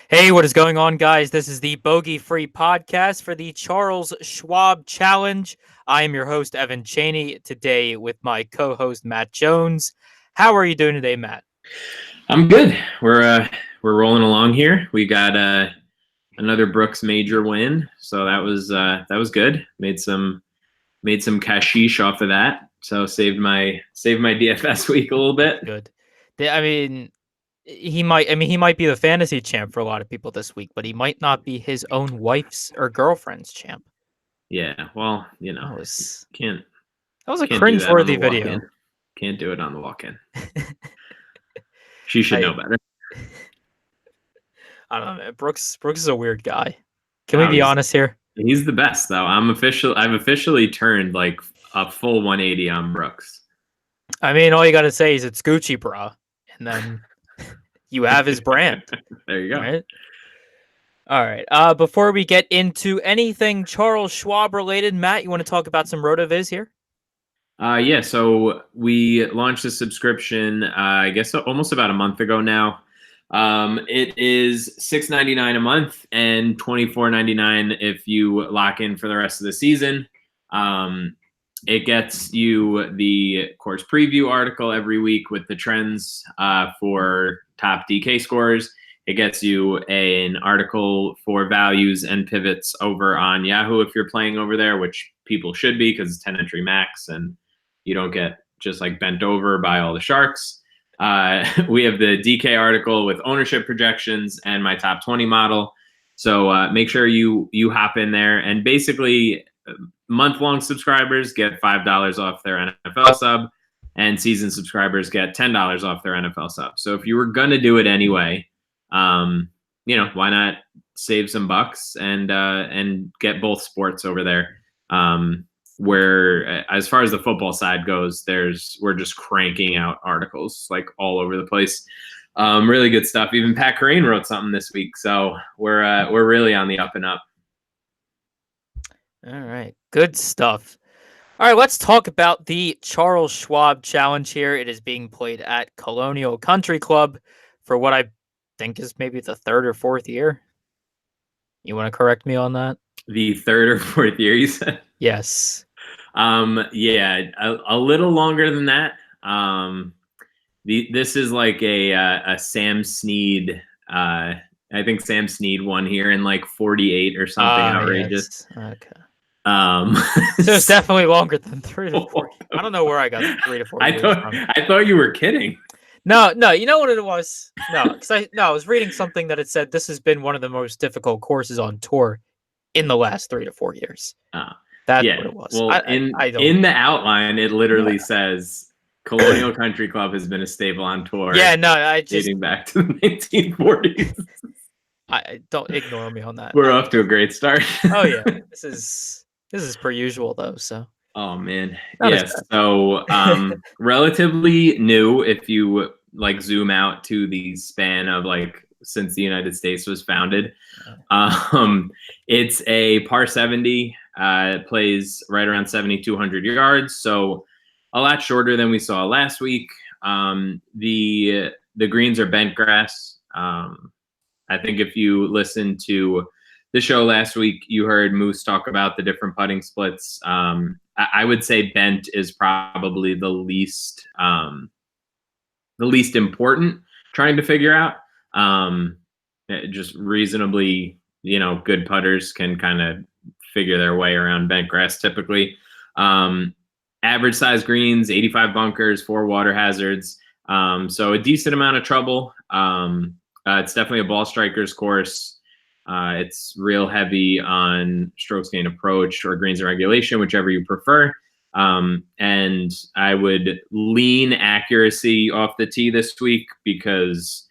Hey, what is going on, guys? This is the Bogey Free Podcast for the Charles Schwab Challenge. I am your host, Evan Cheney, today with my co-host, Matt Jones. How are you doing today, Matt? I'm good. We're rolling along here. We got another Brooks major win, so that was good. Made some cashish off of that. So saved my DFS week a little bit. Good. I mean, he might be the fantasy champ for a lot of people this week, but he might not be his own wife's or girlfriend's champ. Yeah, well, That was can't that was a can't do that on the cringe-worthy video. walk-in. Can't do it on the walk-in. She should know better. I don't know, man. Brooks is a weird guy. Can we Oh, be honest here? he's the best though. I've officially turned like a full 180 on Brooks. I mean, all you got to say is it's Gucci, bra, and then you have his brand. There you go. Right? All right. Before we get into anything Charles Schwab related, Matt, you want to talk about some RotoViz here? Yeah, so we launched a subscription, I guess almost about a month ago now. It is $6.99 a month and $24.99 if you lock in for the rest of the season. It gets you the course preview article every week with the trends for top DK scores. It gets you an article for values and pivots over on Yahoo if you're playing over there, which people should be because it's 10 entry max and you don't get just like bent over by all the sharks. We have the DK article with ownership projections and my top 20 model. So make sure you hop in there. And basically, month-long subscribers get $5 off their NFL sub, and season subscribers get $10 off their NFL sub. So if you were gonna do it anyway, why not save some bucks and get both sports over there? Where as far as the football side goes, we're just cranking out articles like all over the place. Really good stuff. Even Pat Corrine wrote something this week, so we're really on the up and up. All right. Good stuff. All right, let's talk about the Charles Schwab Challenge here. It is being played at Colonial Country Club for what I think is maybe the third or fourth year. You want to correct me on that? The third or fourth year, you said? Yes. Yeah, a little longer than that. This is like a Sam Snead. I think Sam Snead won here in like 48 or something outrageous. Yes. Okay. So it's definitely longer than 3 to 4. I don't know where I got the 3 to 4 years from. I thought you were kidding. No. You know what it was? No, because I was reading something that it said this has been one of the most difficult courses on tour in the last 3 to 4 years. That's what it was. Well, in the outline, it literally says Colonial Country Club has been a staple on tour. Yeah, no, I just dating back to the 1940s. I don't ignore me on that. We're off to a great start. Oh yeah, this is per usual though. So. Oh man, yes. So relatively new if you like zoom out to the span of like since the United States was founded. It's a par 70. It plays right around 7,200 yards, so a lot shorter than we saw last week. The greens are bent grass. I think if you listened to the show last week, you heard Moose talk about the different putting splits. I would say bent is probably the least important trying to figure out. Just reasonably, good putters can kind of figure their way around bent grass typically. Average size greens, 85 bunkers, 4 water hazards. So a decent amount of trouble. It's definitely a ball striker's course. It's real heavy on strokes gained approach or greens and regulation, whichever you prefer. And I would lean accuracy off the tee this week because,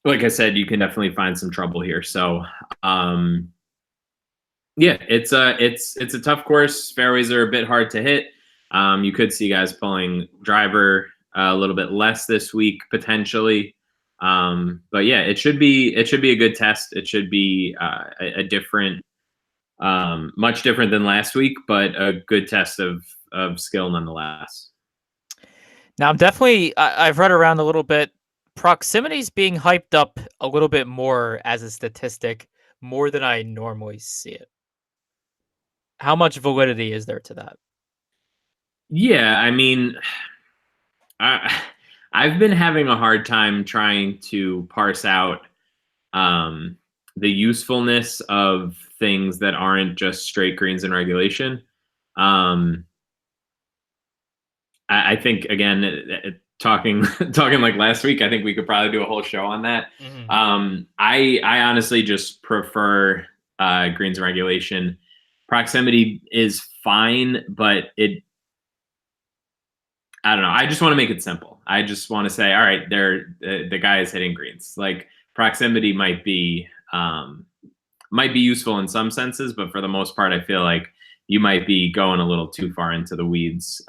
like I said, you can definitely find some trouble here. So, it's a tough course. Fairways are a bit hard to hit. You could see guys pulling driver a little bit less this week potentially. But yeah, it should be a good test. It should be a different, much different than last week, but a good test of skill nonetheless. Now, I've read around a little bit proximity is being hyped up a little bit more as a statistic, more than I normally see it. How much validity is there to that? Yeah, I mean, I, I've been having a hard time trying to parse out um, the usefulness of things that aren't just straight greens in regulation. Um, I think again, talking talking like last week, I think we could probably do a whole show on that. Mhm. I honestly just prefer greens in regulation. Proximity is fine, but I don't know. I just want to make it simple. I just want to say, all right, the guy is hitting greens. Like proximity might be useful in some senses, but for the most part, I feel like you might be going a little too far into the weeds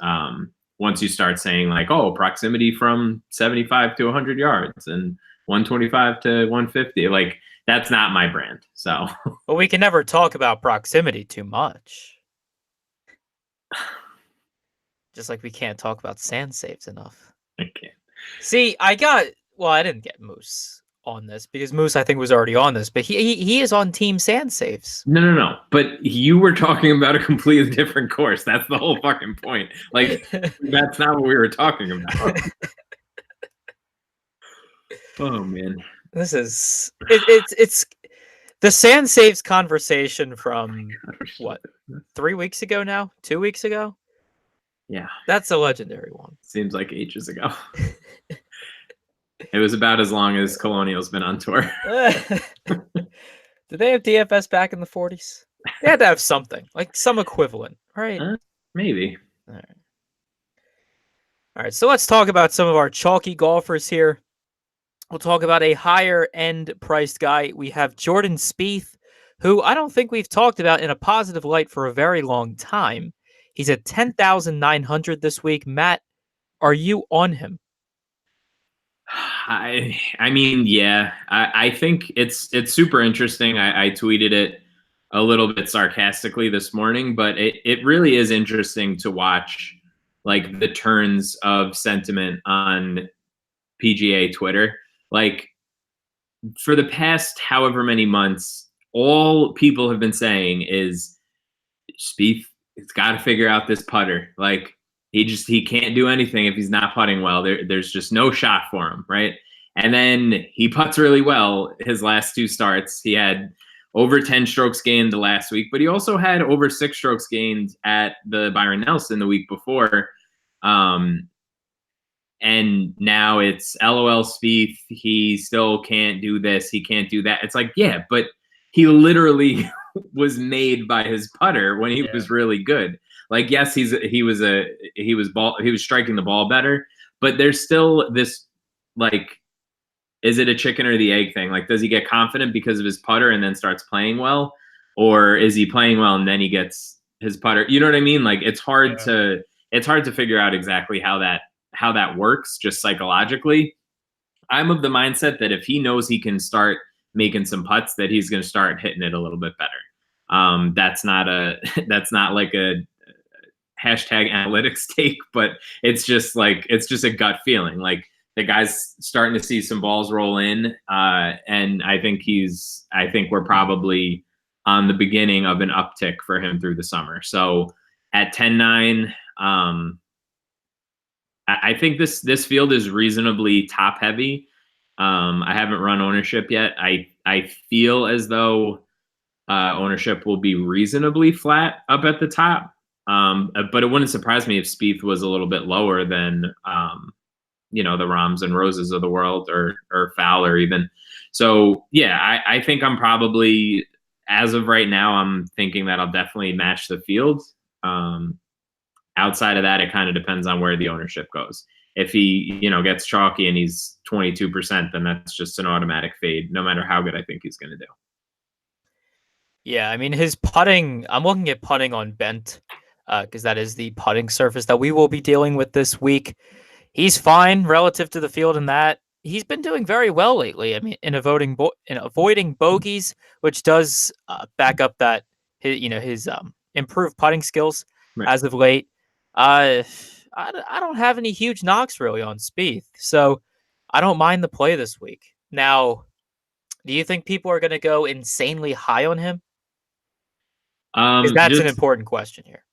once you start saying like, oh, proximity from 75 to 100 yards and 125 to 150. Like that's not my brand. So, But we can never talk about proximity too much. Just like we can't talk about sand saves enough. okay. See, I didn't get Moose on this because Moose I think was already on this, but he is on team sand saves. No. But you were talking about a completely different course. That's the whole fucking point. Like that's not what we were talking about. Oh man. This is it's the sand saves conversation from what 3 weeks ago now? 2 weeks ago? Yeah. That's a legendary one. Seems like ages ago. It was about as long as Colonial's been on tour. Did they have DFS back in the 40s? They had to have something, like some equivalent, right? Maybe. All right, so let's talk about some of our chalky golfers here. We'll talk about a higher end priced guy. We have Jordan Spieth, who I don't think we've talked about in a positive light for a very long time. He's at 10,900 this week. Matt, are you on him? I mean, yeah. I think it's super interesting. I tweeted it a little bit sarcastically this morning, but it really is interesting to watch like the turns of sentiment on PGA Twitter. Like for the past however many months, all people have been saying is Spieth has got to figure out this putter. Like he can't do anything if he's not putting well. There's just no shot for him, right? And then he putts really well his last two starts. He had over 10 strokes gained the last week, but he also had over 6 strokes gained at the Byron Nelson the week before. And now it's LOL Spieth. He still can't do this. He can't do that. It's like, yeah, but he literally was made by his putter when he was really good. Like, yes, he was striking the ball better, but there's still this like, is it a chicken or the egg thing? Like, does he get confident because of his putter and then starts playing well, or is he playing well and then he gets his putter? You know what I mean? Like, it's hard to figure out exactly how that works just psychologically. I'm of the mindset that if he knows he can start making some putts, that he's going to start hitting it a little bit better. That's not like a hashtag analytics take, but it's just a gut feeling. Like the guy's starting to see some balls roll in, and I think we're probably on the beginning of an uptick for him through the summer. So at 10-9, I think this field is reasonably top heavy. I haven't run ownership yet. I feel as though ownership will be reasonably flat up at the top. But it wouldn't surprise me if Spieth was a little bit lower than the Rahms and Roses of the world, or Fowler even. So yeah, I think I'm probably, as of right now, I'm thinking that I'll definitely match the field. Outside of that, it kind of depends on where the ownership goes. If he, gets chalky and he's 22%, then that's just an automatic fade, no matter how good I think he's going to do. Yeah, I mean, his putting, I'm looking at putting on bent because that is the putting surface that we will be dealing with this week. He's fine relative to the field in that. He's been doing very well lately. I mean, in avoiding bogeys, which does back up that his improved putting skills as of late. I don't have any huge knocks really on Spieth. So I don't mind the play this week. Now, do you think people are going to go insanely high on him? Because that's an Just important question here.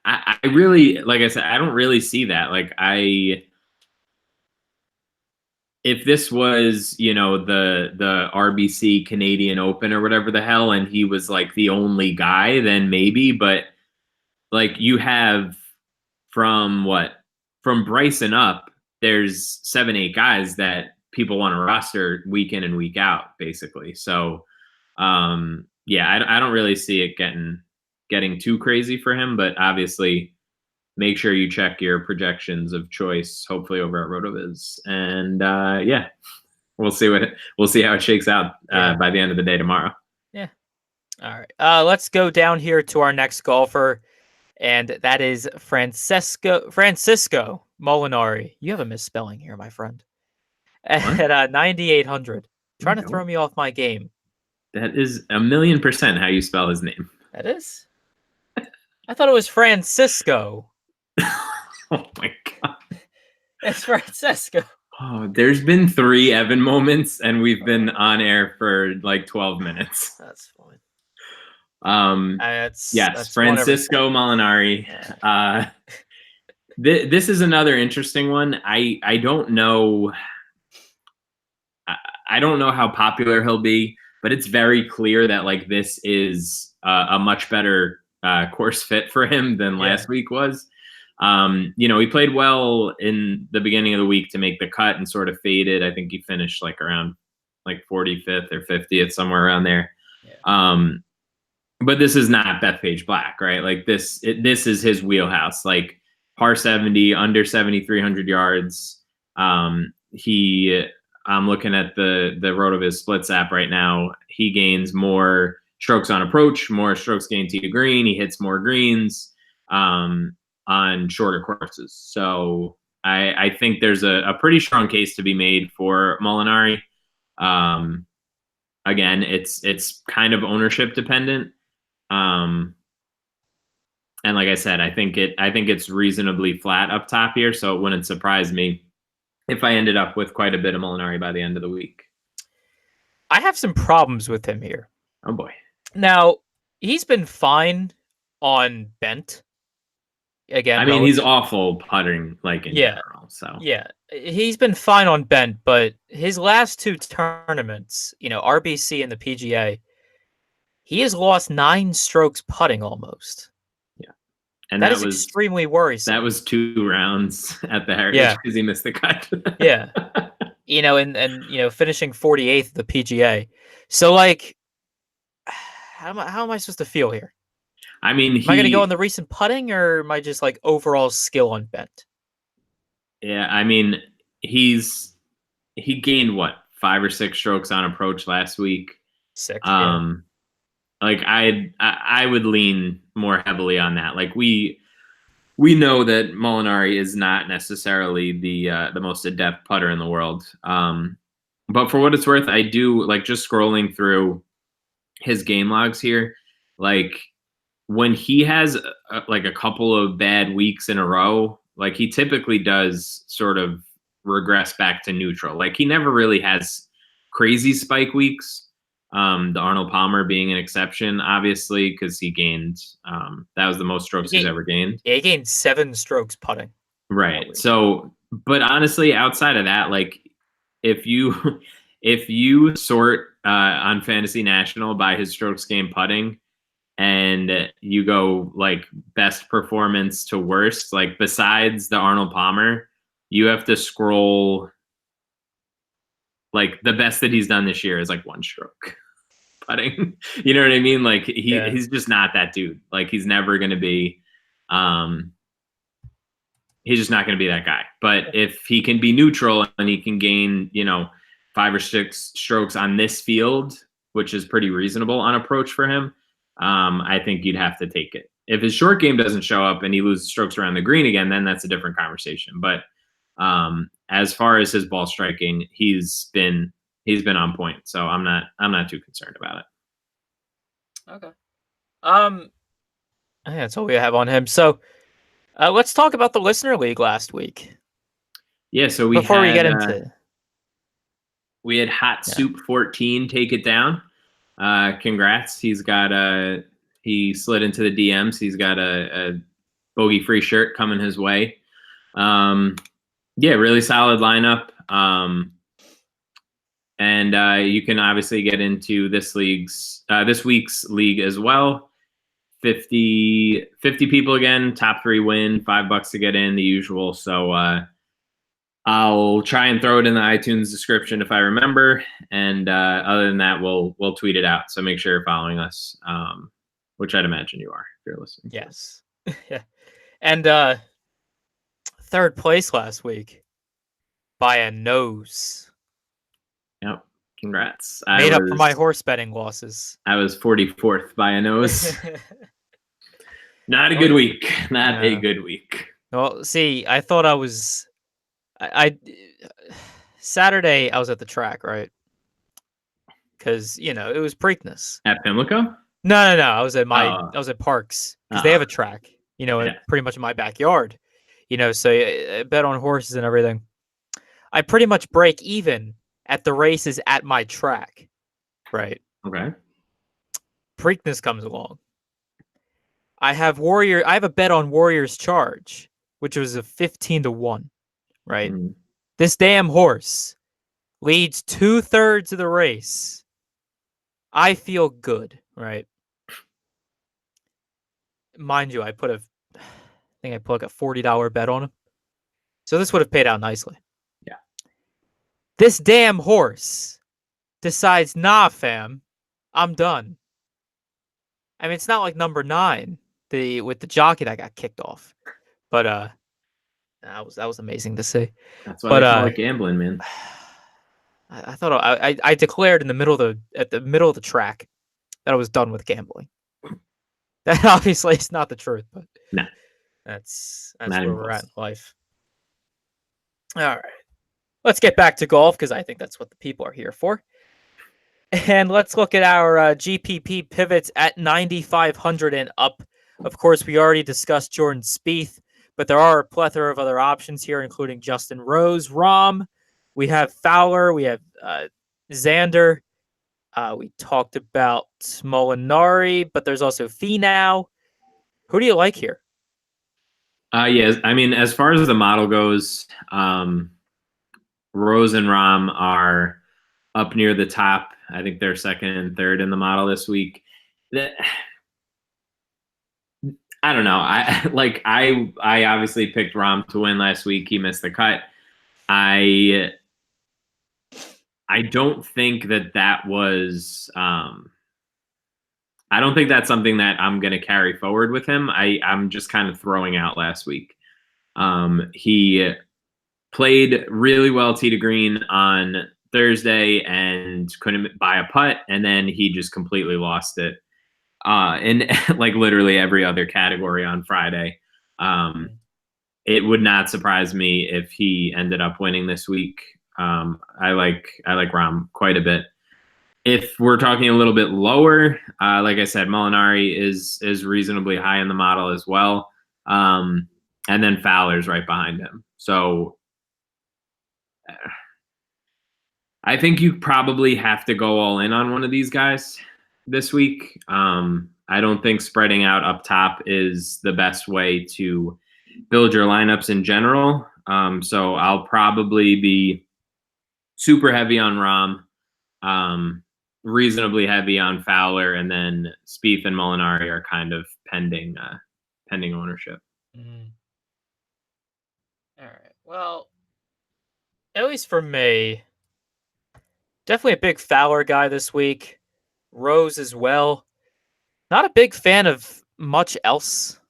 I really, like I said, I don't really see that. Like if this was, the RBC Canadian Open or whatever the hell, and he was like the only guy, then maybe. But like you have from Bryson up, there's 7, 8 guys that people want to roster week in and week out, basically. So, yeah, I don't really see it getting too crazy for him, but obviously make sure you check your projections of choice, hopefully over at RotoViz. And yeah, we'll see how it shakes out by the end of the day tomorrow. Yeah. All right. Let's go down here to our next golfer, and that is Francisco Molinari. You have a misspelling here, my friend. At 9,800. Trying to throw me off my game. That is 1,000,000% how you spell his name. That is? I thought it was Francisco. Oh my god. It's Francisco. Oh, there's been 3 Evan moments, and we've been on air for like 12 minutes. That's fine. Yes, that's Francisco Molinari. This is another interesting one. I don't know. I don't know how popular he'll be, but it's very clear that like this is a much better course fit for him than last week was. He played well in the beginning of the week to make the cut and sort of faded. I think he finished like around like 45th or 50th, somewhere around there. Yeah. But this is not Bethpage Black, right? Like this is his wheelhouse. Like par 70, under 7,300 yards. I'm looking at the RotoViz Splits app right now. He gains more strokes on approach, more strokes gained to green. He hits more greens on shorter courses. So I think there's a pretty strong case to be made for Molinari. Again, it's kind of ownership dependent. And like I said, I think it's reasonably flat up top here, so it wouldn't surprise me if I ended up with quite a bit of Molinari by the end of the week. I have some problems with him here. Oh boy. Now, he's been fine on bent. Again, I mean, he's awful putting, like in general. So yeah, he's been fine on bent, but his last 2 tournaments, RBC and the PGA, he has lost 9 strokes putting almost. Yeah, and that is extremely worrisome. That was 2 rounds at the Heritage because he missed the cut. Yeah, and finishing 48th the PGA. So like, how am I supposed to feel here? I mean, am I going to go on the recent putting, or am I just like overall skill on bent? Yeah, I mean, he gained what, 5 or 6 strokes on approach last week. 6. Like I would lean more heavily on that. Like we know that Molinari is not necessarily the most adept putter in the world. But for what it's worth, I do like just scrolling through his game logs here. Like when he has like a couple of bad weeks in a row, like he typically does sort of regress back to neutral. Like he never really has crazy spike weeks. The Arnold Palmer being an exception, obviously, because he gained that was the most strokes he's ever gained. Yeah, he gained 7 strokes putting. Right. So, but honestly, outside of that, like if you sort on Fantasy National by his strokes gained putting, and you go like best performance to worst, like besides the Arnold Palmer, you have to scroll. Like the best that he's done this year is like 1 stroke putting. You know what I mean? Like he's just not that dude. Like he's never going to be, he's just not going to be that guy. But if he can be neutral and he can gain, 5 or 6 strokes on this field, which is pretty reasonable on approach for him, I think you'd have to take it. If his short game doesn't show up and he loses strokes around the green again, then that's a different conversation. But as far as his ball striking, he's been on point. So I'm not too concerned about it. Okay. I think that's all we have on him. So let's talk about the Listener League last week. Yeah, so Before we get into we had Hot yeah. Soup 14 take it down. Congrats. He slid into the DMs. He's got a bogey free shirt coming his way. Yeah, really solid lineup. And you can obviously get into this week's league as well. 50 people again, top 3 win, $5 to get in, the usual. So I'll try and throw it in the iTunes description if I remember. And other than that, we'll tweet it out. So make sure you're following us, which I'd imagine you are if you're listening. Yes. And third place last week by a nose. Yep. Congrats. Made up for my horse betting losses. I was 44th by a nose. Not a good week. Not a good week. Well, see, I thought I was. I Saturday I was at the track, right? Because it was Preakness At Pimlico? No. I was at I was at Parks because they have a track. Pretty much in my backyard. So I bet on horses and everything. I pretty much break even at the races at my track, right? Okay. Preakness comes along. I have a bet on Warriors Charge, which was a 15-1, right? Mm-hmm. This damn horse leads 2/3 of the race. I feel good, right? Mind you, I think I put like a $40 bet on him. So this would have paid out nicely. Yeah. This damn horse decides, nah, fam, I'm done. I mean, it's not like number 9, with the jockey that got kicked off. But that was amazing to see. That's why I like gambling, man. I thought I declared at the middle of the track that I was done with gambling. That obviously is not the truth, but no, that's where we're at in life. All right, let's get back to golf because I think that's what the people are here for. And let's look at our GPP pivots at 9,500 and up. Of course, we already discussed Jordan Spieth, but there are a plethora of other options here, including Justin Rose, Rahm. We have Fowler. We have Xander. We talked about Molinari, but there's also Finau. Who do you like here? Yes, I mean, as far as the model goes, Rose and Rahm are up near the top. I think they're second and third in the model this week. I don't know. I obviously picked Rahm to win last week. He missed the cut. I don't think that was. I don't think that's something that I'm going to carry forward with him. I'm just kind of throwing out last week. He played really well tee to green on Thursday and couldn't buy a putt, and then he just completely lost it in like literally every other category on Friday. It would not surprise me if he ended up winning this week. I like Rahm quite a bit. If we're talking a little bit lower, like I said, Molinari is reasonably high in the model as well, and then Fowler's right behind him. So I think you probably have to go all in on one of these guys this week. I don't think spreading out up top is the best way to build your lineups in general. So I'll probably be super heavy on Rahm, reasonably heavy on Fowler, and then Spieth and Molinari are kind of pending ownership. All right. Well, at least for me, definitely a big Fowler guy this week. Rose as well. Not a big fan of much else,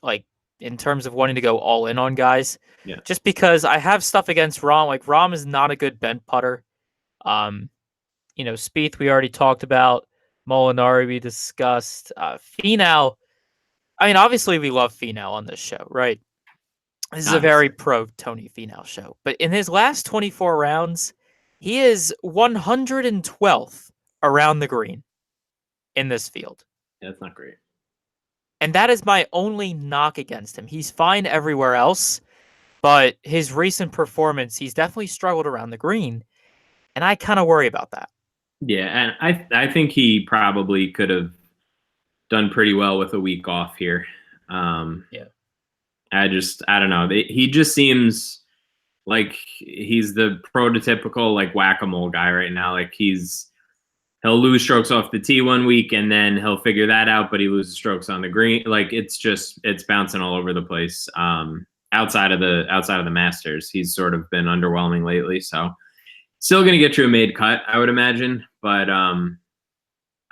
like in terms of wanting to go all in on guys. Yeah. Just because I have stuff against Rahm. Like Rahm is not a good bent putter. Spieth we already talked about. Molinari we discussed. Finau. I mean, obviously we love Finau on this show, right? This is a very pro Tony Finau show. But in his last 24 rounds, he is 112th around the green in this field. Yeah, that's not great. And that is my only knock against him. He's fine everywhere else. but his recent performance, he's definitely struggled around the green, and I kind of worry about that. Yeah, and I think he probably could have done pretty well with a week off here. Yeah. I don't know. He just seems like he's the prototypical like whack-a-mole guy right now. Like he'll lose strokes off the tee one week and then he'll figure that out, but he loses strokes on the green. Like it's bouncing all over the place. Outside of the Masters, he's sort of been underwhelming lately. So still gonna get you a made cut, I would imagine, but I'm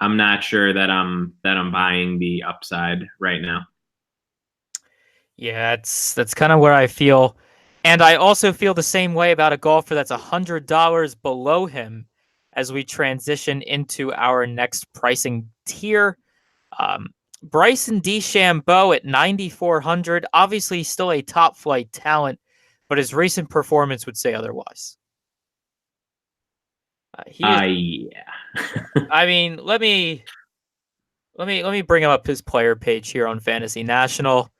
not sure that I'm buying the upside right now. Yeah, that's kind of where I feel. And I also feel the same way about a golfer that's $100 below him as we transition into our next pricing tier. Um, Bryson DeChambeau at 9,400, obviously still a top flight talent, but his recent performance would say otherwise. He is. Yeah. I mean, let me bring up his player page here on Fantasy National.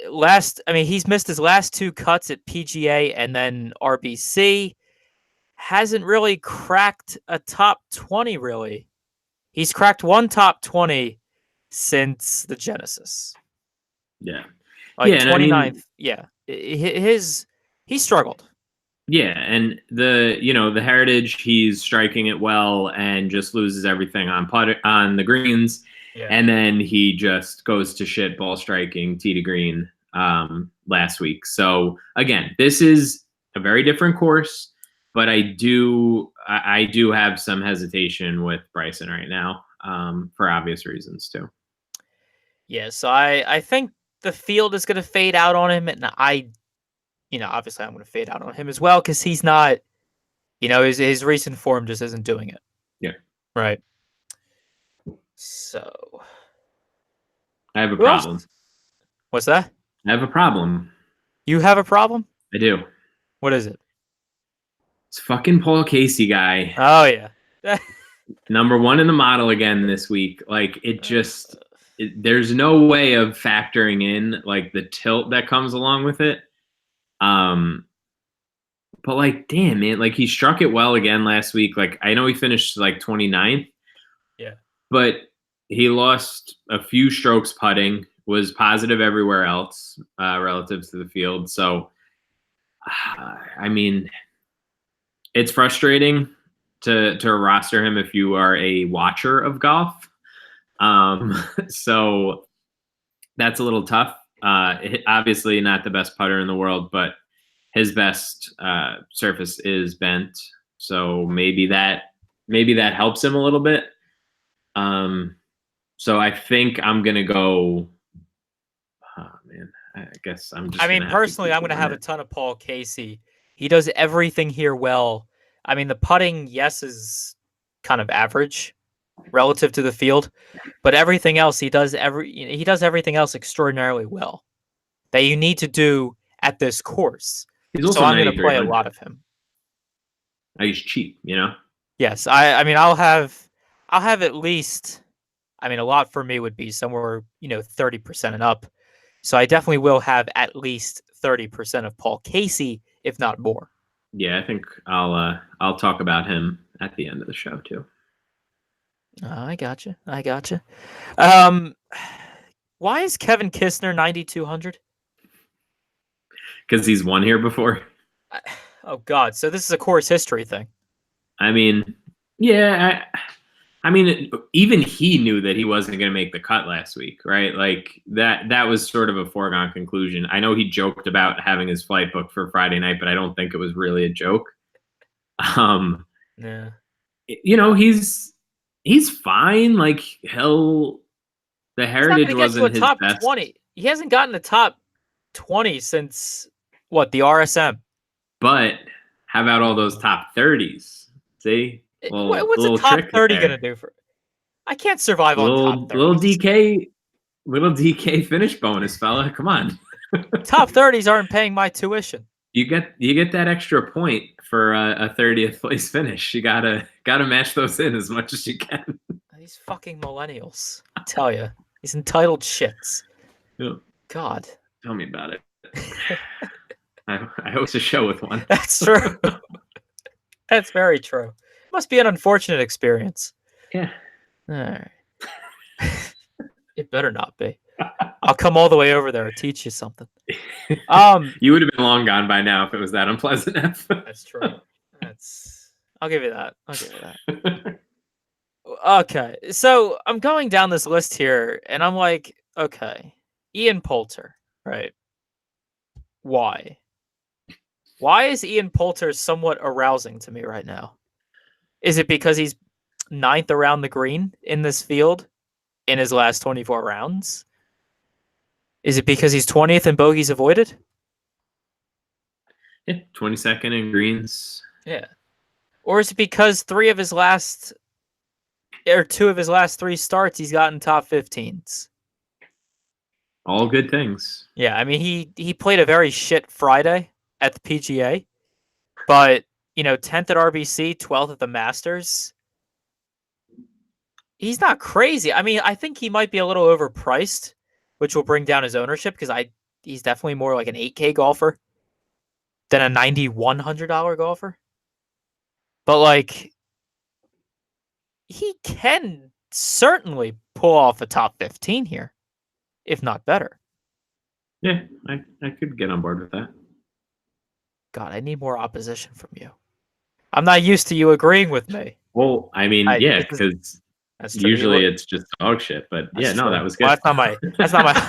He's missed his last two cuts at PGA and then RBC. Hasn't really cracked a top 20, really. He's cracked one top 20 since the Genesis. Yeah. Like Yeah, and 29th. Yeah. He struggled. Yeah, and the heritage, he's striking it well and just loses everything on the greens, Yeah. and then he just goes to shit ball striking tee to green last week. So again, this is a very different course, but I do have some hesitation with Bryson right now for obvious reasons too. Yeah, so I think the field is going to fade out on him, and obviously I'm going to fade out on him as well because he's not, his recent form just isn't doing it. Yeah. Right. So. I have a problem. What's that? I have a problem. You have a problem? I do. What is it? It's fucking Paul Casey guy. Oh, yeah. Number one in the model again this week. Like there's no way of factoring in like the tilt that comes along with it. But like, damn, man, like he struck it well again last week. Like I know he finished like 29th. Yeah. But he lost a few strokes putting, was positive everywhere else relative to the field. So, I mean, it's frustrating to roster him if you are a watcher of golf. So that's a little tough. Obviously not the best putter in the world, but his best surface is bent. So maybe that helps him a little bit. So I think I'm gonna go. Oh man, I guess I'm just. Personally, I'm gonna have a ton of Paul Casey. He does everything here well. I mean, the putting, yes, is kind of average relative to the field, but everything else he does everything else extraordinarily well that you need to do at this course. So I'm going to play a lot of him. He's cheap, Yes, I'll have at least. A lot for me would be somewhere 30% and up. So I definitely will have at least 30% of Paul Casey, if not more. Yeah, I think I'll talk about him at the end of the show too. I gotcha. Why is Kevin Kistner 9,200? Because he's won here before. Oh God! So this is a course history thing. I mean, yeah. Even he knew that he wasn't going to make the cut last week, right? Like that was sort of a foregone conclusion. I know he joked about having his flight booked for Friday night, but I don't think it was really a joke. Yeah. He's fine. Like the heritage wasn't his top best. 20. He hasn't gotten the top 20 since what, the RSM. But how about all those top 30s? See? What's a top 30 going to do for? I can't survive on top 30s. Little DK finish bonus, fella. Come on. Top 30s aren't paying my tuition. You get that extra point for a 30th place finish. You gotta match those in as much as you can. These fucking millennials, I tell you, these entitled shits. Yeah. God, tell me about it. I host a show with one. That's true. That's very true. Must be an unfortunate experience. Yeah. All right. It better not be. I'll come all the way over there and teach you something. You would have been long gone by now if it was that unpleasant. That's true. I'll give you that. I'll give you that. Okay, so I'm going down this list here, and I'm like, okay, Ian Poulter, right? Why? Why is Ian Poulter somewhat arousing to me right now? Is it because he's ninth around the green in this field in his last 24 rounds? Is it because he's 20th in bogeys avoided? Yeah, 22nd in greens. Yeah. Or is it because two of his last 3 starts, he's gotten top 15s? All good things. Yeah, I mean, he played a very shit Friday at the PGA, but, 10th at RBC, 12th at the Masters. He's not crazy. I mean, I think he might be a little overpriced, which will bring down his ownership because he's definitely more like an 8K golfer than a $9,100 golfer. But, like, he can certainly pull off a top 15 here, if not better. Yeah, I could get on board with that. God, I need more opposition from you. I'm not used to you agreeing with me. Well, I mean, yeah, because usually it's just dog shit. But yeah, no, that was good. Well, that's not my.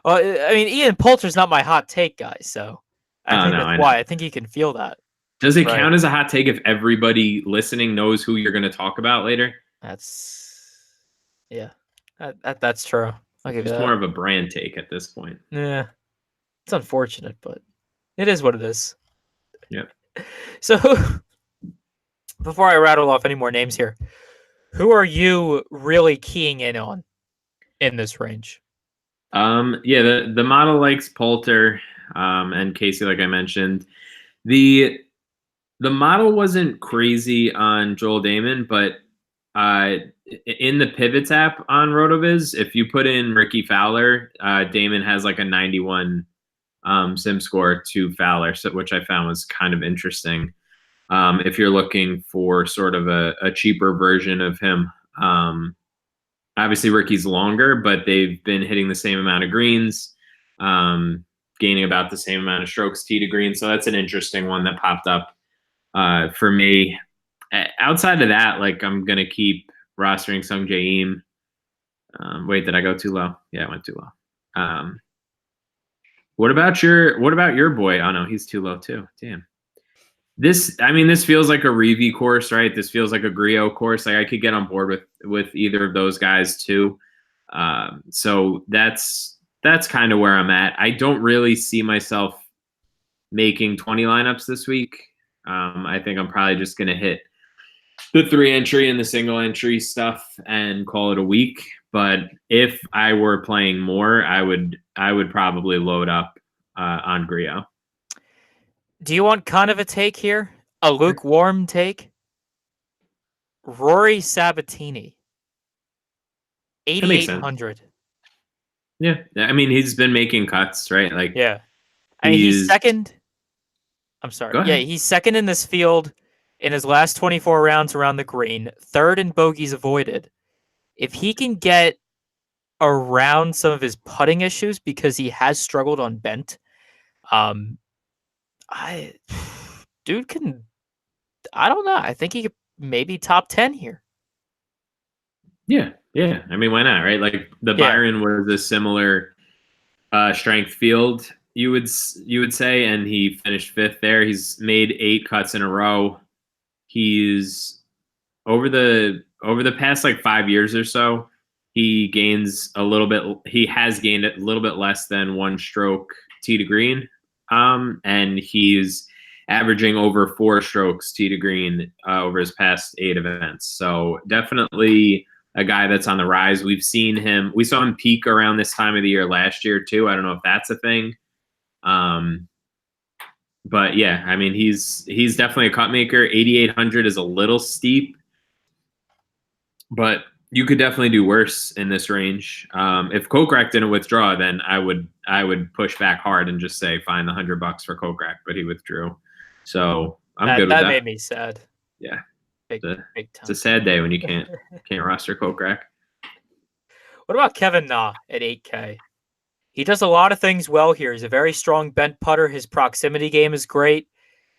Well, I mean, Ian Poulter's not my hot take guy, so I think that's why. I think he can feel that. Does it count as a hot take if everybody listening knows who you're going to talk about later? That's true. I'll give you that. It's more of a brand take at this point. Yeah, it's unfortunate, but it is what it is. Yep. So, before I rattle off any more names here, who are you really keying in on in this range? Yeah, the model likes Poulter and Casey, like I mentioned. The model wasn't crazy on Joel Damon, but in the pivots app on RotoViz, if you put in Ricky Fowler, Damon has like a 91 sim score to Fowler, which I found was kind of interesting. If you're looking for sort of a cheaper version of him. Obviously, Ricky's longer, but they've been hitting the same amount of greens, gaining about the same amount of strokes tee to green. So that's an interesting one that popped up for me. Outside of that, like I'm gonna keep rostering Sung Jae Im. Wait, did I go too low? Yeah, I went too low. What about your boy? Oh no, he's too low too. Damn. This feels like a Reeve course, right? This feels like a Griot course. Like I could get on board with either of those guys too. So that's kind of where I'm at. I don't really see myself making 20 lineups this week. I think I'm probably just going to hit the 3 entry and the single entry stuff and call it a week. But if I were playing more, I would probably load up on Griot. Do you want kind of a take here? A lukewarm take? Rory Sabatini. 8,800. Yeah. I mean, he's been making cuts, right? Like, yeah. I mean, he's second. I'm sorry. Yeah, he's second in this field in his last 24 rounds around the green, third in bogeys avoided. If he can get around some of his putting issues because he has struggled on bent, dude can, I don't know. I think he could maybe top 10 here. Yeah. I mean, why not, right? Like the Byron was a similar strength field, you would say, and he finished 5th there. He's made 8 cuts in a row. He's over the past like 5 years or so, he has gained a little bit less than 1 stroke tee to green. And he's averaging over 4 strokes tee to green over his past 8 events. So definitely a guy that's on the rise. We saw him peak around this time of the year last year too. I don't know if that's a thing. But yeah, I mean, he's definitely a cut maker. 8,800 is a little steep, but you could definitely do worse in this range. If Kokrak didn't withdraw, then I would push back hard and just say find the $100 for Kokrak, but he withdrew, so I'm good with That that. made me sad. Yeah, Big it's a time. sad day when you can't roster Kokrak. What about Kevin Na at 8K? He does a lot of things well here. He's a very strong bent putter. His proximity game is great.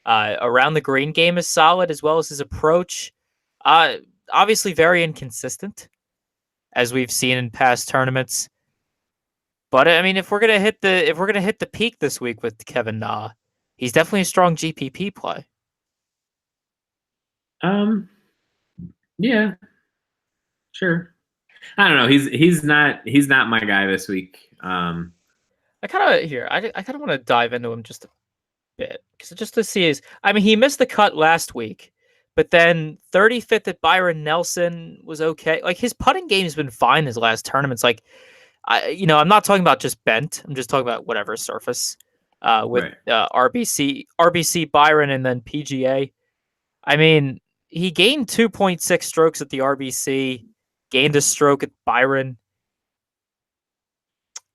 Around the green game is solid, as well as his approach. Obviously very inconsistent, as we've seen in past tournaments. But I mean, if we're gonna hit the peak this week with Kevin Na, he's definitely a strong GPP play. Yeah, sure. I don't know. He's not my guy this week. I kind of want to dive into him just a bit because just to see his. I mean, he missed the cut last week, but then 35th at Byron Nelson was okay. Like his putting game's been fine his last tournaments. Like, I'm not talking about just bent. I'm just talking about whatever surface. With right. RBC Byron and then PGA. I mean, he gained 2.6 strokes at the RBC, gained a stroke at Byron.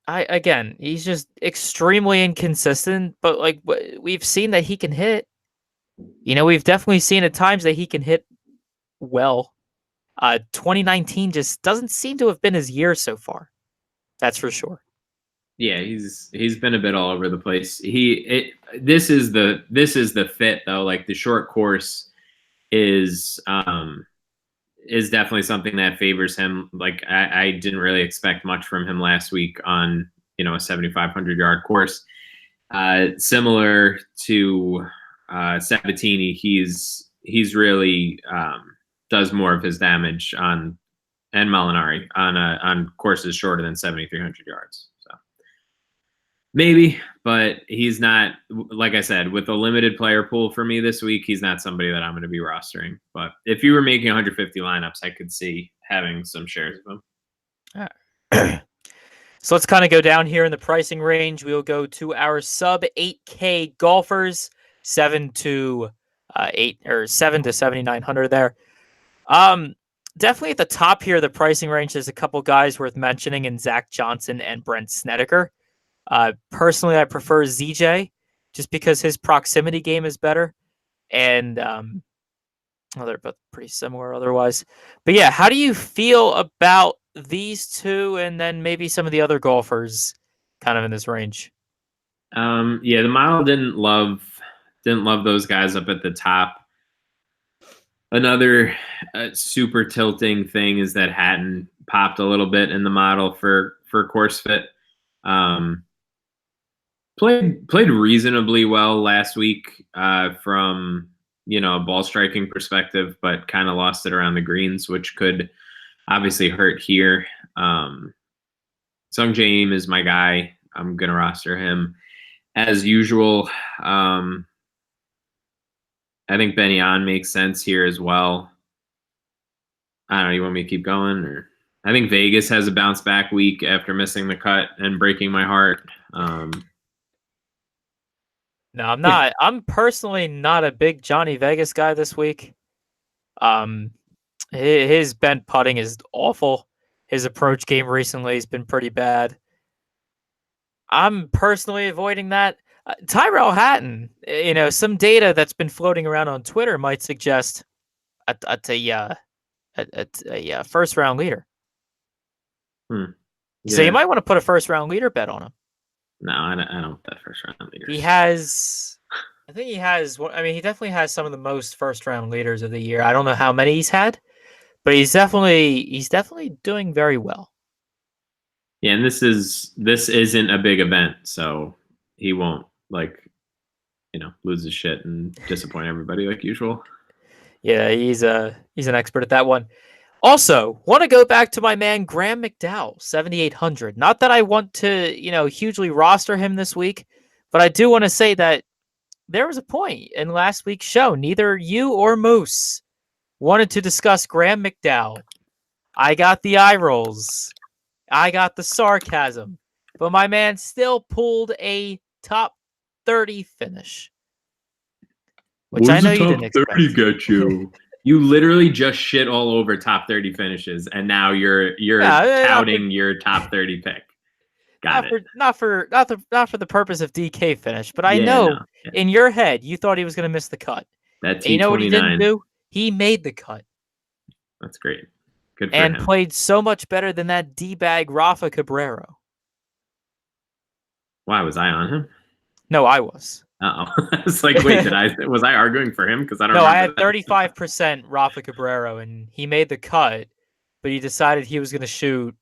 Again, he's just extremely inconsistent, but like we've seen that he can hit. We've definitely seen at times that he can hit well. 2019 just doesn't seem to have been his year so far. That's for sure. Yeah, he's been a bit all over the place. This is the fit though. Like the short course is definitely something that favors him. Like I didn't really expect much from him last week on a 7,500-yard course. Similar to Sabatini, he's really does more of his damage and Molinari on courses shorter than 7,300 yards. So maybe, but he's not, like I said, with a limited player pool for me this week, he's not somebody that I'm going to be rostering. But if you were making 150 lineups, I could see having some shares of him. So let's kind of go down here in the pricing range. We'll go to our sub 8K golfers, 7 to 7,900 there. Definitely at the top here, the pricing range, there's a couple guys worth mentioning in Zach Johnson and Brent Snedeker. Personally, I prefer ZJ just because his proximity game is better. And they're both pretty similar otherwise. But yeah, how do you feel about these two and then maybe some of the other golfers kind of in this range? Yeah, the model didn't love those guys up at the top. Another super tilting thing is that Hatton popped a little bit in the model for course fit. Played reasonably well last week from a ball striking perspective, but kind of lost it around the greens, which could obviously hurt here. Sung Jae is my guy. I'm gonna roster him as usual. I think Ben Yan makes sense here as well. I don't know. You want me to keep going? Or I think Vegas has a bounce back week after missing the cut and breaking my heart. No, I'm not. I'm personally not a big Johnny Vegas guy this week. His bent putting is awful. His approach game recently has been pretty bad. I'm personally avoiding that. Tyrell Hatton, some data that's been floating around on Twitter might suggest a first round leader. Yeah. So you might want to put a first round leader bet on him. No, I don't bet first round leaders. He has, I think he has. I mean, he definitely has some of the most first round leaders of the year. I don't know how many he's had, but he's definitely doing very well. Yeah, and this isn't a big event, so he won't lose his shit and disappoint everybody like usual. Yeah, he's an expert at that one. Also, want to go back to my man Graham McDowell, 7,800. Not that I want to, hugely roster him this week, but I do want to say that there was a point in last week's show. Neither you or Moose wanted to discuss Graham McDowell. I got the eye rolls. I got the sarcasm. But my man still pulled a top 30 finish. Which I know you didn't expect. What does top 30 get you? You literally just shit all over top 30 finishes, and now you're Yeah, touting your top 30 pick. Got it. not for the purpose of DK finish, but I Yeah, know no. Yeah. in your head you thought he was going to miss the cut. That And you know what he didn't T29. do? He made the cut That's great. Good for and him. played so much better than that D-bag Rafa Cabrero. Why was I on him? No, I was. Uh oh. I was like, wait, was I arguing for him? Because I don't No, I remember had that. 35% Rafa Cabrero, and he made the cut, but he decided he was going to shoot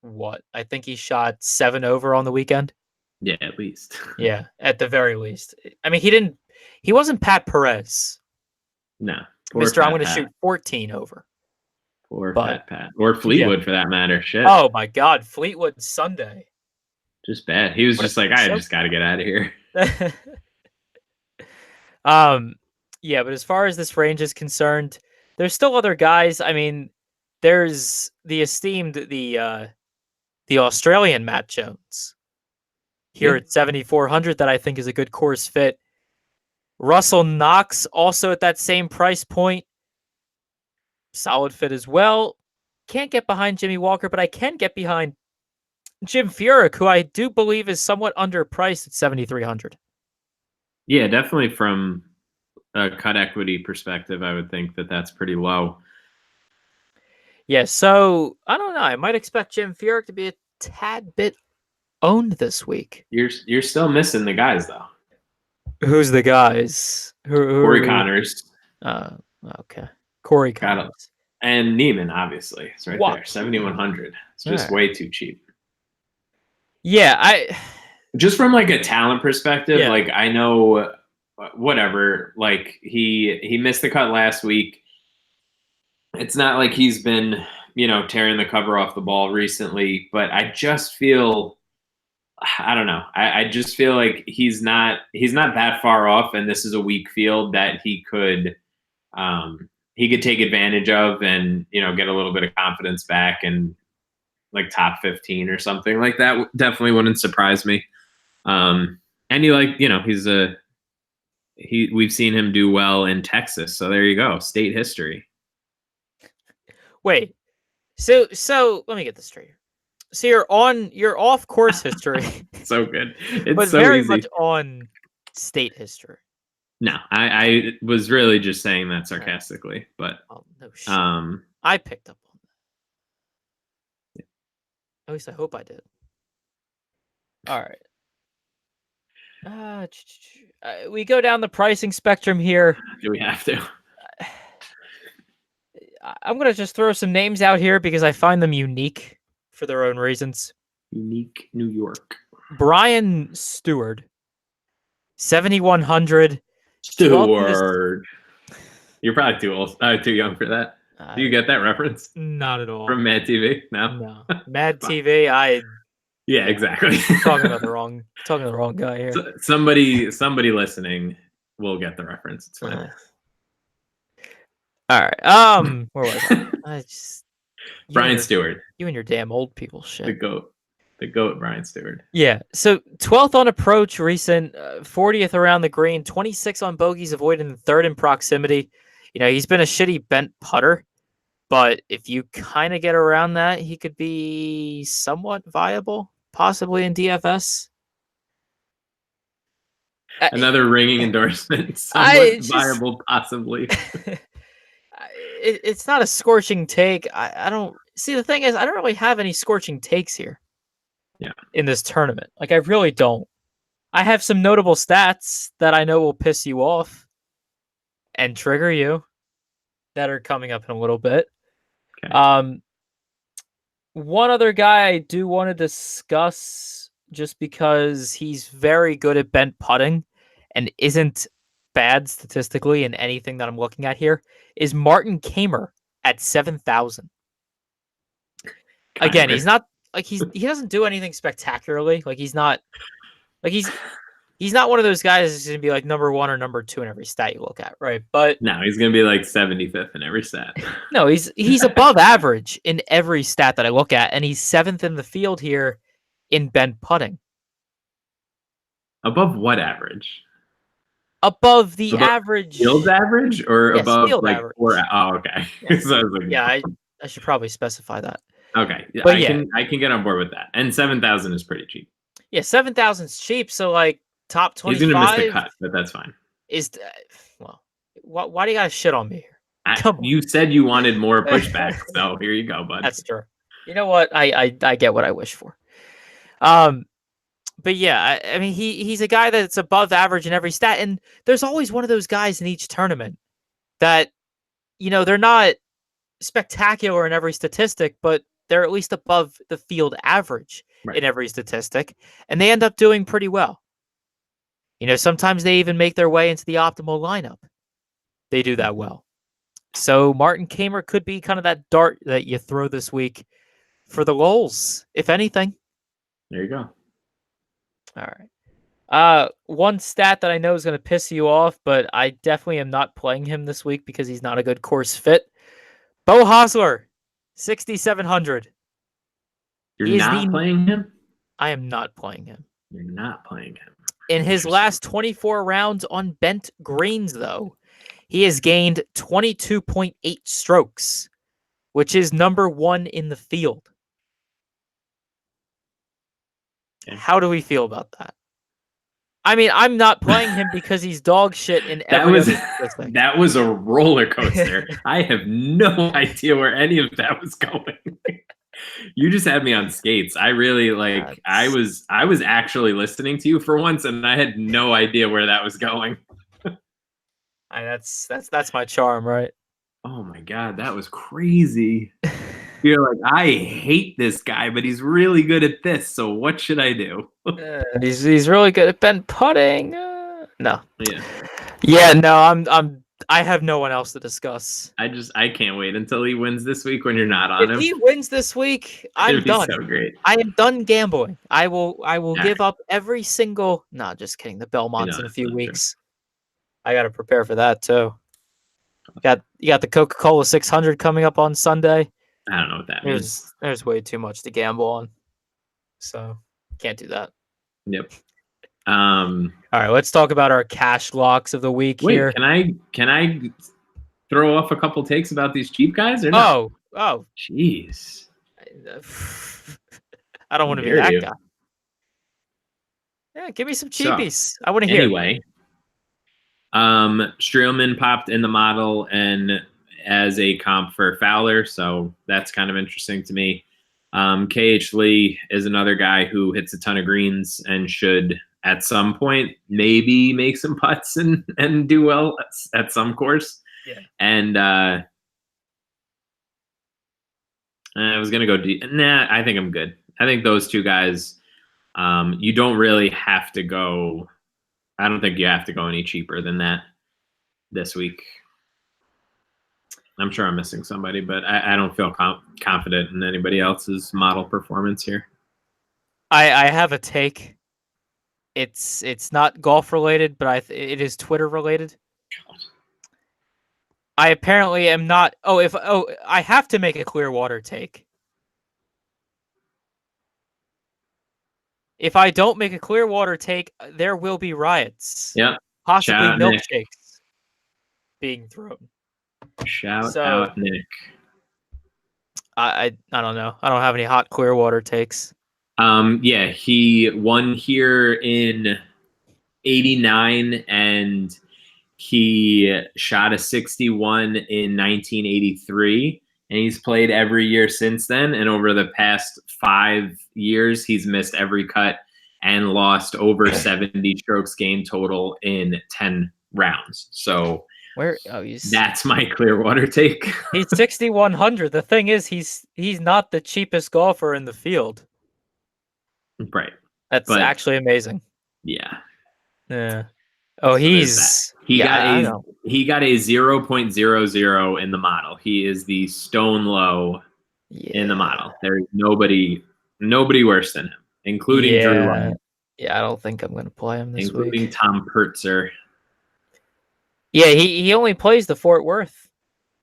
what? I think he shot 7 over on the weekend. Yeah, at least. Yeah, at the very least. I mean, he wasn't Pat Perez. No. Mr. I'm going to shoot 14 over. Or but, Pat. Or Fleetwood for that matter. Shit. Oh my God, Fleetwood Sunday. Just bad. He was just like, I just got to get out of here. Yeah, but as far as this range is concerned, there's still other guys. I mean, there's the esteemed the Australian Matt Jones here at 7,400 that I think is a good course fit. Russell Knox also at that same price point, solid fit as well. Can't get behind Jimmy Walker, but I can get behind Jim Furyk, who I do believe is somewhat underpriced at 7,300. Yeah, definitely from a cut equity perspective, I would think that that's pretty low. Yeah, so I don't know. I might expect Jim Furyk to be a tad bit owned this week. You're still missing the guys though. Who's the guys? Corey Connors. Okay. Corey Connors. And Neiman, obviously. It's right there. 7,100. It's just way too cheap. Yeah, just from like a talent perspective, like I know whatever, like he missed the cut last week. It's not like he's been, tearing the cover off the ball recently, but I just feel, I don't know. I just feel like he's not that far off, and this is a weak field that he could take advantage of and, get a little bit of confidence back and like top 15 or something like that. Definitely wouldn't surprise me. And we've seen him do well in Texas. So there you go. State history. Wait, so let me get this straight. So you're off course history. So good. It's but so very easy. much on state history. No, I was really just saying that sarcastically, but no shit. I picked up on that. At least I hope I did. All right. We go down the pricing spectrum here. Do we have to? I'm going to just throw some names out here because I find them unique for their own reasons. Unique New York. Brian Stewart, 7,100. Stewart. You're probably too old, too young for that. Do you get that reference? Not at all. From Mad TV? No. Mad TV. Yeah, exactly. talking to the wrong guy here. So, somebody listening will get the reference. It's fine. All right. Where was I? Brian Stewart. You and your damn old people shit. The goat, Brian Stewart. Yeah. So 12th on approach, recent 40th around the green, 26 on bogeys, avoiding the third in proximity. He's been a shitty bent putter, but if you kind of get around that, he could be somewhat viable, possibly in DFS. Another ringing endorsement. Somewhat viable, possibly. It's not a scorching take. I don't see. The thing is, I don't really have any scorching takes here. Yeah. In this tournament, like I really don't. I have some notable stats that I know will piss you off and trigger you that are coming up in a little bit. Okay. One other guy I do want to discuss just because he's very good at bent putting and isn't bad statistically in anything that I'm looking at here is Martin Kamer at 7,000. Again, he's not like he doesn't do anything spectacularly. Like he's not one of those guys that's gonna be like number 1 or number 2 in every stat you look at, right? But no, he's gonna be like 75th in every stat. No, he's above average in every stat that I look at, and he's 7th in the field here in bent putting. Above what average? above the Above average. field average or Yes, above field like average. Oh, okay. Yeah, So I was like, yeah. I should probably specify that. okay, But yeah, I can get on board with that. And 7,000 is pretty cheap. yeah, 7,000's cheap. So like top He's gonna miss the 25 cut, but that's fine. is well. Why do you guys shit on me here? Come You said you wanted more pushback, so here you go, bud. That's true. You know what? I get what I wish for. But yeah, I mean he's a guy that's above average in every stat, and there's always one of those guys in each tournament that they're not spectacular in every statistic, but they're at least above the field average in every statistic, and they end up doing pretty well. Sometimes they even make their way into the optimal lineup. They do that well. So Martin Kamer could be kind of that dart that you throw this week for the lulz, if anything. There you go. All right. One stat that I know is going to piss you off, but I definitely am not playing him this week because he's not a good course fit. Bo Hosler, 6,700. You're not playing him? I am not playing him. You're not playing him. In his last 24 rounds on bent greens, though, he has gained 22.8 strokes, which is number 1 in the field. Okay. How do we feel about that? I mean, I'm not playing him because he's dog shit in every other statistic. That was a roller coaster. I have no idea where any of that was going. You just had me on skates. I really I was actually listening to you for once, and I had no idea where that was going. That's my charm, right? Oh my god, that was crazy. You're like, I hate this guy, but he's really good at this. So what should I do? He's really good at bent putting. No. Yeah. No. I have no one else to discuss. I can't wait until he wins this week when you're not on him. If he wins this week, I'm done. So great. I am done gambling. I will give up every single. No, just kidding. The Belmonts in a few weeks. True. I got to prepare for that too. You got the Coca-Cola 600 coming up on Sunday. I don't know what that means. There's way too much to gamble on, so can't do that. Yep. All right, let's talk about our cash locks of the week here. Can I throw off a couple takes about these cheap guys or no? Oh, jeez. I don't want to be that guy. Yeah, give me some cheapies. So, I want to hear. Anyway, Streelman popped in the model and as a comp for Fowler, so that's kind of interesting to me. KH Lee is another guy who hits a ton of greens and should at some point maybe make some putts and do well at some course. Yeah. And I was gonna go deep. Nah, I think I'm good. I think those two guys, you don't really have to go. I don't think you have to go any cheaper than that this week. I'm sure I'm missing somebody, but I don't feel confident in anybody else's model performance here. I have a take. It's not golf related, but it is Twitter related. I apparently am not. I have to make a Clearwater take. If I don't make a Clearwater take, there will be riots. Yeah, possibly milkshakes being thrown. Shout out Nick. I don't know. I don't have any hot Clearwater takes. Yeah, he won here in 89 and he shot a 61 in 1983 and he's played every year since then, and over the past 5 years he's missed every cut and lost over 70 strokes gained total in 10 rounds. So that's my Clearwater take. He's 6,100. The thing is, he's not the cheapest golfer in the field. Right. That's actually amazing. Yeah. Yeah. Oh, he got a 0.00 in the model. He is the stone low in the model. There's nobody worse than him, including Drew Ryan. Yeah, I don't think I'm going to play him this week. Including Tom Pertzer. Yeah, he only plays the Fort Worth.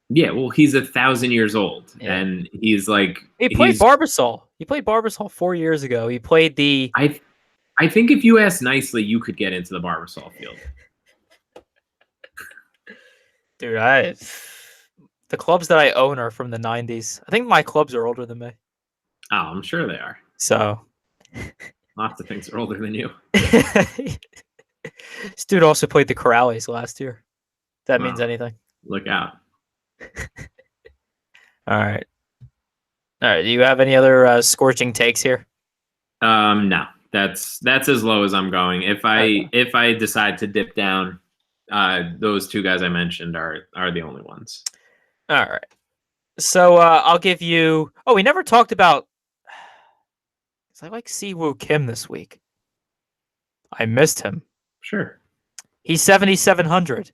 Yeah, well, he's 1,000 years old, and he's like he played Barbasol. He played Barbasol 4 years ago. He played the. I think if you ask nicely, you could get into the Barbasol field. Dude, the clubs that I own are from the 90s. I think my clubs are older than me. Oh, I'm sure they are. So Lots of things are older than you. this dude also played the Corrales last year. If that means Wow. anything. Look out. All right. All right. Do you have any other scorching takes here? No. That's as low as I'm going. If I decide to dip down, those two guys I mentioned are the only ones. All right. So I'll give you. Oh, we never talked about. I like Siwoo Kim this week. I missed him. Sure. He's 7,700.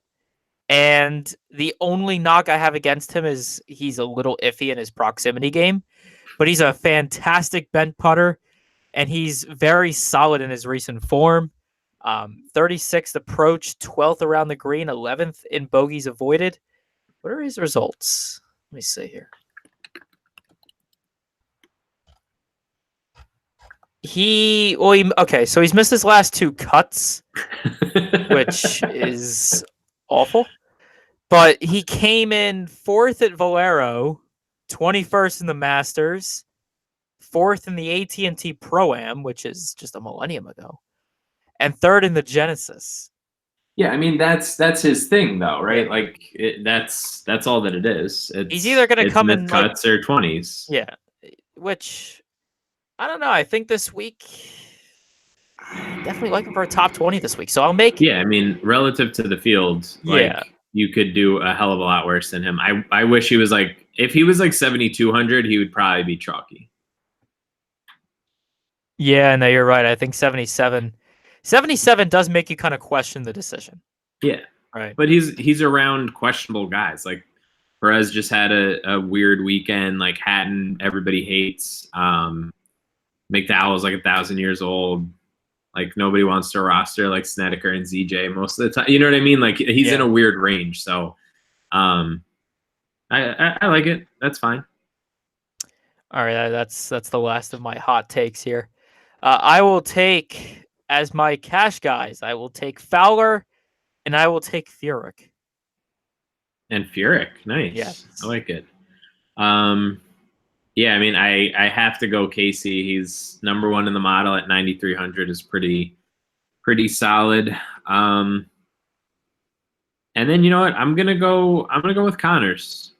And the only knock I have against him is he's a little iffy in his proximity game, but he's a fantastic bent putter, and he's very solid in his recent form. 36th approach, 12th around the green, 11th in bogeys avoided. What are his results? Let me see here. Okay, so he's missed his last two cuts, which is awful. But he came in 4th at Valero, 21st in the Masters, 4th in the AT&T Pro-Am, which is just a millennium ago, and 3rd in the Genesis. Yeah, I mean that's his thing though, right? Yeah. Like that's all that it is. He's either going to come in cuts or 20s. Yeah, which I don't know. I think this week I definitely like him for a top 20 this week. So I'll make Yeah, I mean relative to the field, like you could do a hell of a lot worse than him. I wish he was like if he was like 7,200, he would probably be chalky. Yeah, no, you're right. I think 77 does make you kind of question the decision. Yeah. Right. But he's around questionable guys. Like Perez just had a weird weekend. Like Hatton, everybody hates. McDowell's like 1,000 years old. Like nobody wants to roster like Snedeker and ZJ most of the time. You know what I mean? Like he's in a weird range. So I like it. That's fine. All right, that's the last of my hot takes here. I will take as my cash guys. I will take Fowler, and I will take Furyk. And Furyk, nice. Yes. I like it. Yeah, I mean, I have to go Casey. He's number one in the model at 9,300 is pretty solid. And then you know what? I'm gonna go with Connors.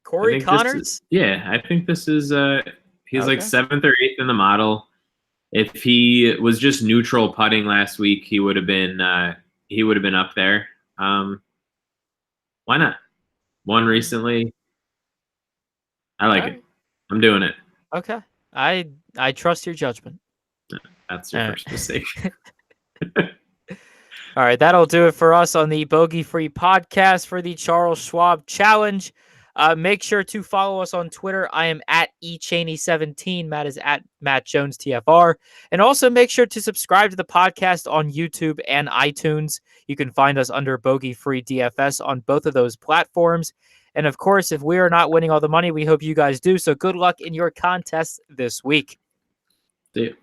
Corey Connors? I think this is he's like 7th or 8th in the model. If he was just neutral putting last week, he would have been up there. Why not? Won recently. I like it. I'm doing it. Okay. I trust your judgment. That's your first mistake. All right, that'll do it for us on the Bogey Free podcast for the Charles Schwab Challenge. Make sure to follow us on Twitter. I am at eChaney17. Matt is at MattJonesTFR. And also make sure to subscribe to the podcast on YouTube and iTunes. You can find us under Bogey Free DFS on both of those platforms. And of course, if we are not winning all the money, we hope you guys do. So good luck in your contest this week. See you.